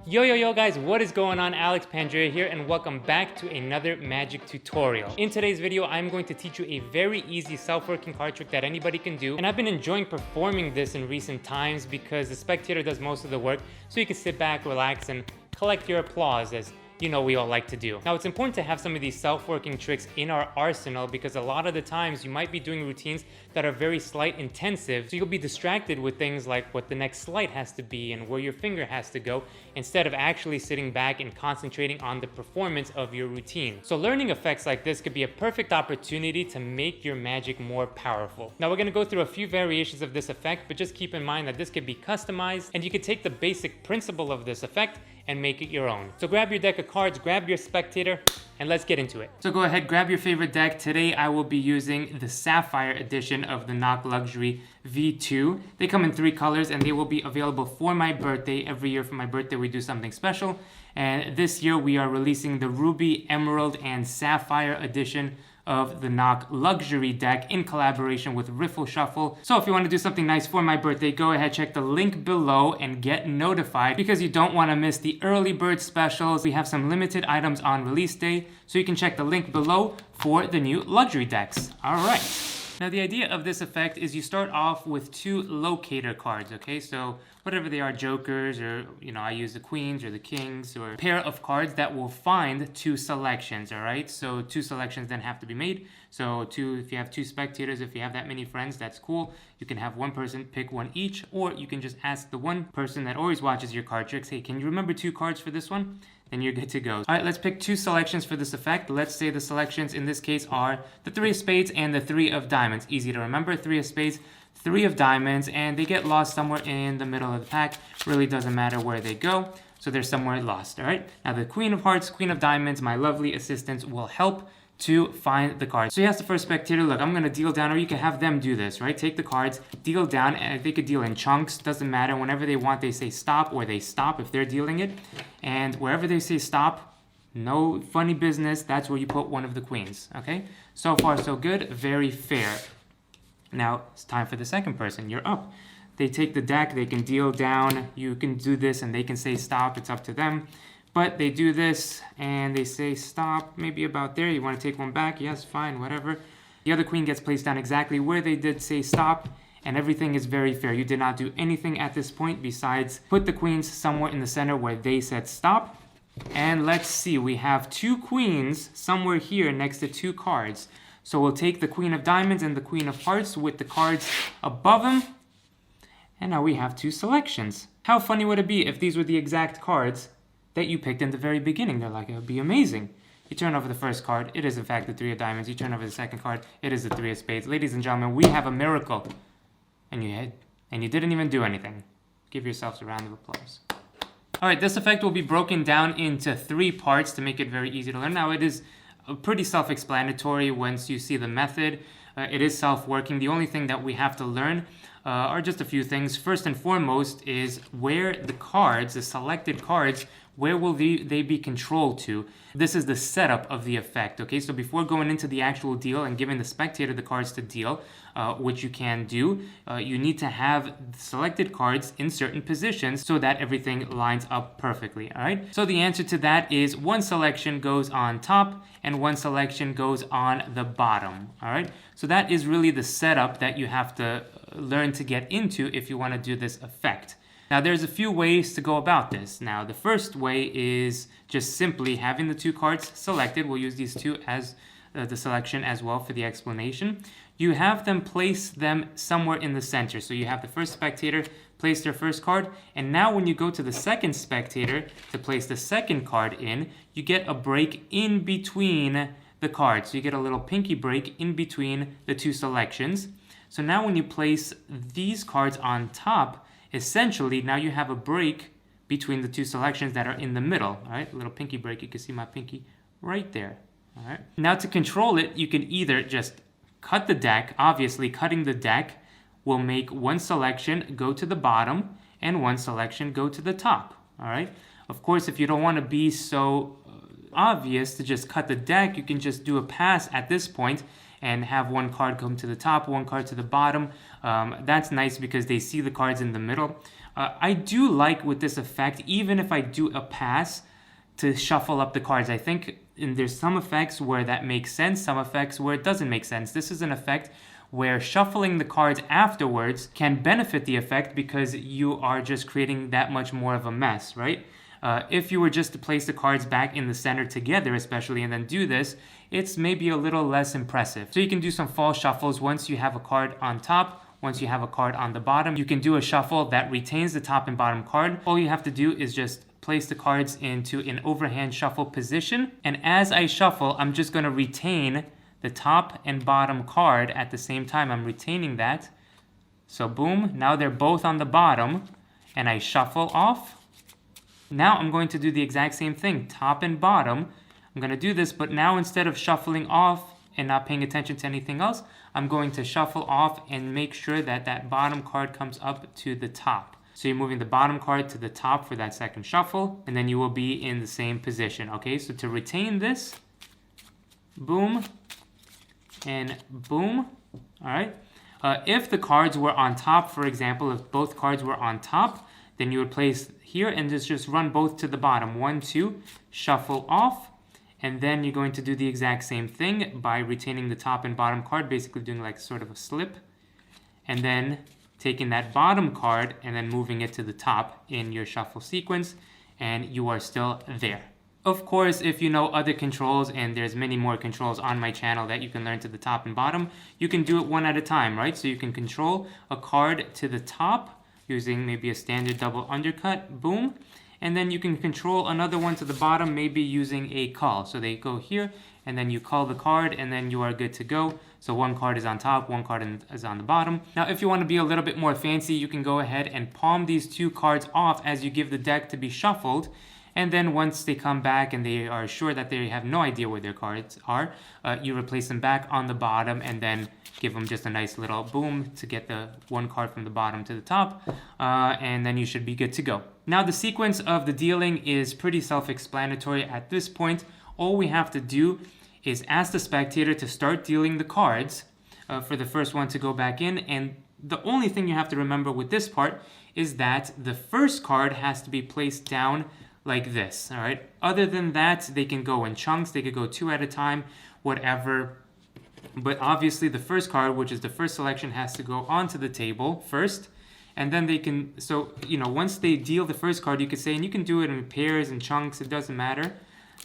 Yo guys, what is going on? Alex Pandrea here and welcome back to another magic tutorial. In today's video, I'm going to teach you a very easy self-working card trick that anybody can do. And I've been enjoying performing this in recent times because the spectator does most of the work, so you can sit back, relax, and collect your applause as you know we all like to do. Now, it's important to have some of these self-working tricks in our arsenal because a lot of the times you might be doing routines that are very sleight intensive, so you'll be distracted with things like what the next sleight has to be and where your finger has to go, instead of actually sitting back and concentrating on the performance of your routine. So learning effects like this could be a perfect opportunity to make your magic more powerful. Now, we're gonna go through a few variations of this effect, but just keep in mind that this could be customized and you could take the basic principle of this effect and make it your own. So grab your deck of cards, grab your spectator, and let's get into it. So go ahead, grab your favorite deck. Today I will be using the Sapphire edition of the NOK Luxury V2. They come in 3 colors and they will be available for my birthday. Every year for my birthday we do something special. And this year we are releasing the Ruby, Emerald, and Sapphire edition of the NOK Luxury deck in collaboration with Riffle Shuffle. So if you want to do something nice for my birthday, go ahead, check the link below and get notified because you don't want to miss the early bird specials. We have some limited items on release day, so you can check the link below for the new luxury decks. All right. Now, the idea of this effect is you start off with 2 locator cards, okay? So whatever they are, jokers, or, you know, I use the queens or the kings, or a pair of cards that will find 2 selections, all right? So 2 selections then have to be made. So if you have 2 spectators, if you have that many friends, that's cool. You can have one person pick one each, or you can just ask the one person that always watches your card tricks, hey, can you remember 2 cards for this one? Then you're good to go. All right, let's pick 2 selections for this effect. Let's say the selections in this case are the 3 of spades and the 3 of diamonds. Easy to remember, 3 of spades, 3 of diamonds, and they get lost somewhere in the middle of the pack. Really doesn't matter where they go, so they're somewhere lost, all right? Now the Queen of Hearts, Queen of Diamonds, my lovely assistants will help to find the cards. So here's the first spectator. Look, I'm gonna deal down, or you can have them do this, right? Take the cards, deal down, and they could deal in chunks, doesn't matter. Whenever they want, they say stop, or they stop if they're dealing it. And wherever they say stop, no funny business, that's where you put one of the queens, okay? So far, so good, very fair. Now, it's time for the second person, you're up. They take the deck, they can deal down, you can do this, and they can say stop, it's up to them. But they do this, and they say stop, maybe about there. You want to take one back? Yes, fine, whatever. The other queen gets placed down exactly where they did say stop, and everything is very fair. You did not do anything at this point besides put the queens somewhere in the center where they said stop. And let's see, we have 2 queens somewhere here next to 2 cards. So we'll take the Queen of Diamonds and the Queen of Hearts with the cards above them. And now we have 2 selections. How funny would it be if these were the exact cards that you picked in the very beginning? They're like, it would be amazing. You turn over the first card, it is in fact the 3 of diamonds. You turn over the second card, it is the 3 of spades. Ladies and gentlemen, we have a miracle. And you didn't even do anything. Give yourselves a round of applause. All right, this effect will be broken down into 3 parts to make it very easy to learn. Now, it is pretty self-explanatory once you see the method. It is self-working. The only thing that we have to learn are just a few things. First and foremost is where the cards, the selected cards, where will they be controlled to? This is the setup of the effect, okay? So before going into the actual deal and giving the spectator the cards to deal, which you can do, you need to have selected cards in certain positions so that everything lines up perfectly, all right? So the answer to that is 1 selection goes on top and 1 selection goes on the bottom, all right? So that is really the setup that you have to learn to get into if you want to do this effect. Now, there's a few ways to go about this. Now, the first way is just simply having the 2 cards selected. We'll use these 2 as the selection as well for the explanation. You have them place them somewhere in the center. So you have the first spectator place their first card, and now when you go to the second spectator to place the second card in, you get a break in between the cards. So you get a little pinky break in between the 2 selections. So now when you place these cards on top, essentially, now you have a break between the 2 selections that are in the middle, all right? A little pinky break, you can see my pinky right there, all right? Now to control it, you can either just cut the deck. Obviously, cutting the deck will make 1 selection go to the bottom and 1 selection go to the top, all right? Of course, if you don't want to be so obvious to just cut the deck, you can just do a pass at this point and have 1 card come to the top, 1 card to the bottom. That's nice because they see the cards in the middle. I do like with this effect, even if I do a pass, to shuffle up the cards. I think there's some effects where that makes sense, some effects where it doesn't make sense. This is an effect where shuffling the cards afterwards can benefit the effect because you are just creating that much more of a mess, right? If you were just to place the cards back in the center together, especially, and then do this, it's maybe a little less impressive. So you can do some false shuffles once you have a card on top, once you have a card on the bottom. You can do a shuffle that retains the top and bottom card. All you have to do is just place the cards into an overhand shuffle position. And as I shuffle, I'm just going to retain the top and bottom card at the same time. I'm retaining that. So boom, now they're both on the bottom, and I shuffle off. Now I'm going to do the exact same thing, top and bottom. I'm going to do this, but now instead of shuffling off and not paying attention to anything else, I'm going to shuffle off and make sure that that bottom card comes up to the top. So you're moving the bottom card to the top for that second shuffle, and then you will be in the same position, okay? So to retain this, boom, and boom, all right? If the cards were on top, for example, if both cards were on top, then you would place here and just run both to the bottom. 1, 2, shuffle off, and then you're going to do the exact same thing by retaining the top and bottom card, basically doing like sort of a slip, and then taking that bottom card and then moving it to the top in your shuffle sequence, and you are still there. Of course, if you know other controls, and there's many more controls on my channel that you can learn to the top and bottom, you can do it one at a time, right? So you can control a card to the top using maybe a standard double undercut, boom, and then you can control another one to the bottom, maybe using a cull. So they go here, and then you cull the card, and then you are good to go. So one card is on top, one card is on the bottom. Now, if you want to be a little bit more fancy, you can go ahead and palm these two cards off as you give the deck to be shuffled. And then once they come back and they are sure that they have no idea where their cards are, you replace them back on the bottom and then give them just a nice little boom to get the one card from the bottom to the top, and then you should be good to go. Now, the sequence of the dealing is pretty self-explanatory at this point. All we have to do is ask the spectator to start dealing the cards for the first one to go back in, and the only thing you have to remember with this part is that the first card has to be placed down like this, all right? Other than that, they can go in chunks, they could go 2 at a time, whatever. But obviously the first card, which is the first selection, has to go onto the table first, and then they can, so, you know, once they deal the first card, you could say, and you can do it in pairs and chunks, it doesn't matter,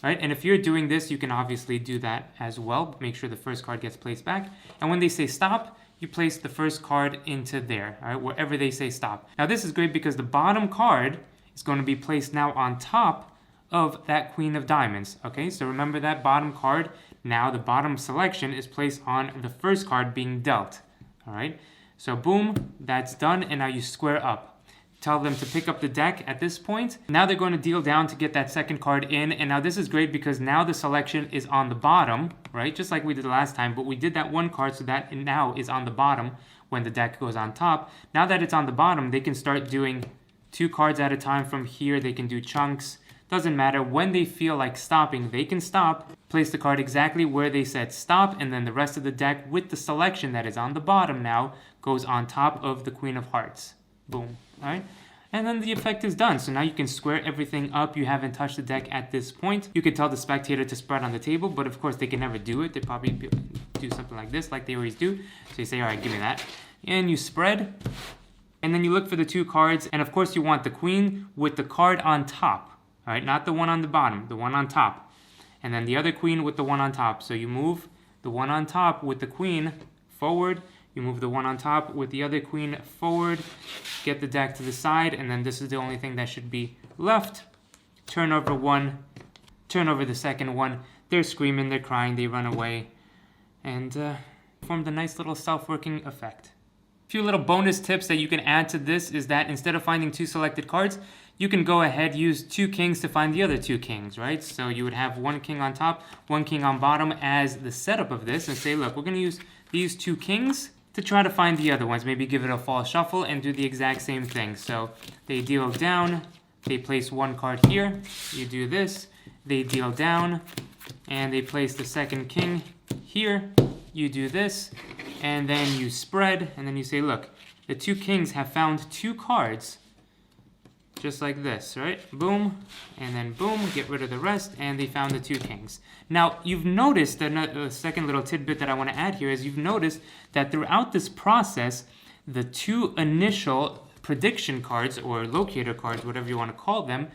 right? And if you're doing this, you can obviously do that as well. Make sure the first card gets placed back. And when they say stop, you place the first card into there, all right, wherever they say stop. Now this is great because the bottom card is going to be placed now on top of that Queen of Diamonds, okay? So remember that bottom card. Now the bottom selection is placed on the first card being dealt, all right? So boom, that's done, and now you square up. Tell them to pick up the deck at this point. Now they're going to deal down to get that second card in, and now this is great because now the selection is on the bottom, right? Just like we did the last time, but we did that one card, so that now is on the bottom when the deck goes on top. Now that it's on the bottom, they can start doing 2 cards at a time from here. They can do chunks. Doesn't matter. When they feel like stopping, they can stop, place the card exactly where they said stop, and then the rest of the deck with the selection that is on the bottom now goes on top of the Queen of Hearts. Boom. All right? And then the effect is done. So now you can square everything up. You haven't touched the deck at this point. You could tell the spectator to spread on the table, but of course they can never do it. They probably do something like this, like they always do. So you say, all right, give me that. And you spread. And then you look for the 2 cards. And of course you want the queen with the card on top. All right, not the one on the bottom, the one on top. And then the other queen with the one on top. So you move the one on top with the queen forward. You move the one on top with the other queen forward. Get the deck to the side. And then this is the only thing that should be left. Turn over one. Turn over the second one. They're screaming, they're crying, they run away. And formed a nice little self-working effect. A few little bonus tips that you can add to this is that instead of finding 2 selected cards, you can go ahead, use 2 kings to find the other 2 kings, right? So you would have 1 king on top, 1 king on bottom as the setup of this, and say, look, we're going to use these 2 kings to try to find the other ones. Maybe give it a false shuffle and do the exact same thing. So they deal down, they place 1 card here, you do this, they deal down, and they place the second king here, you do this, and then you spread, and then you say, look, the 2 kings have found 2 cards just like this, right? Boom, and then boom, get rid of the rest, and they found the 2 kings. Now, you've noticed, a second little tidbit that I want to add here is you've noticed that throughout this process, the 2 initial prediction cards, or locator cards, whatever you want to call them,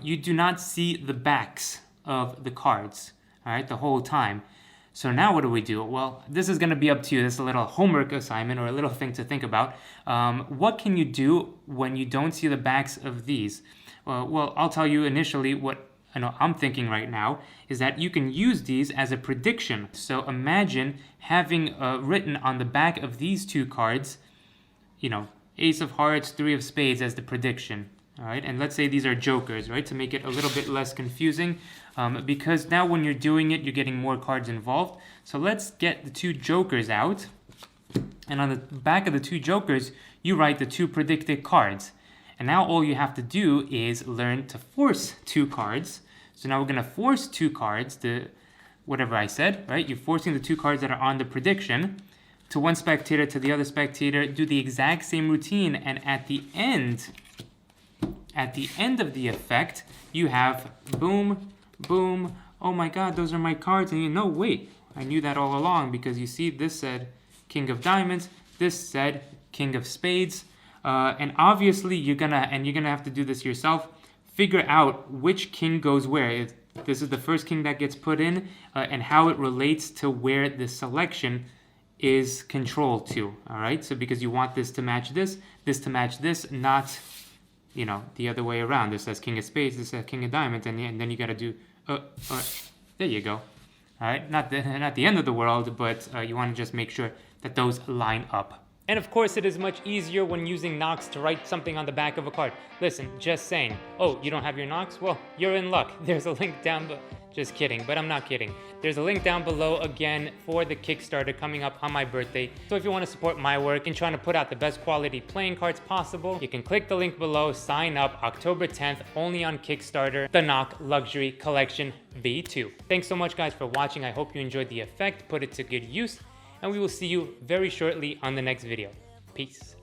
you do not see the backs of the cards, all right, the whole time. So now what do we do? Well, this is going to be up to you. This is a little homework assignment or a little thing to think about. What can you do when you don't see the backs of these? Well, I'll tell you initially what I know I'm thinking right now is that you can use these as a prediction. So imagine having written on the back of these 2 cards, you know, Ace of Hearts, 3 of Spades as the prediction. All right, and let's say these are jokers, right, to make it a little bit less confusing, because now when you're doing it, you're getting more cards involved. So let's get the 2 jokers out, and on the back of the 2 jokers, you write the 2 predicted cards. And now all you have to do is learn to force 2 cards. So now we're going to force 2 cards, whatever I said, right? You're forcing the 2 cards that are on the prediction to one spectator, to the other spectator, do the exact same routine, and at the end of the effect, you have boom, boom, oh my god, those are my cards, and you know, wait, I knew that all along, because you see this said King of Diamonds, this said King of Spades, and obviously you're gonna have to do this yourself, figure out which king goes where. This is the first king that gets put in, and how it relates to where the selection is controlled to, all right? So because you want this to match this to match this, not, you know, the other way around. This says King of Spades, this says King of Diamonds, and then you got to do, there you go. All right, not the end of the world, but you want to just make sure that those line up. And of course, it is much easier when using knocks to write something on the back of a card. Listen, just saying, oh, you don't have your knocks? Well, you're in luck. There's a link down below. Just kidding, but I'm not kidding. There's a link down below again for the Kickstarter coming up on my birthday. So if you want to support my work in trying to put out the best quality playing cards possible, you can click the link below, sign up October 10th, only on Kickstarter, the Knock Luxury Collection V2. Thanks so much guys for watching. I hope you enjoyed the effect, put it to good use, and we will see you very shortly on the next video. Peace.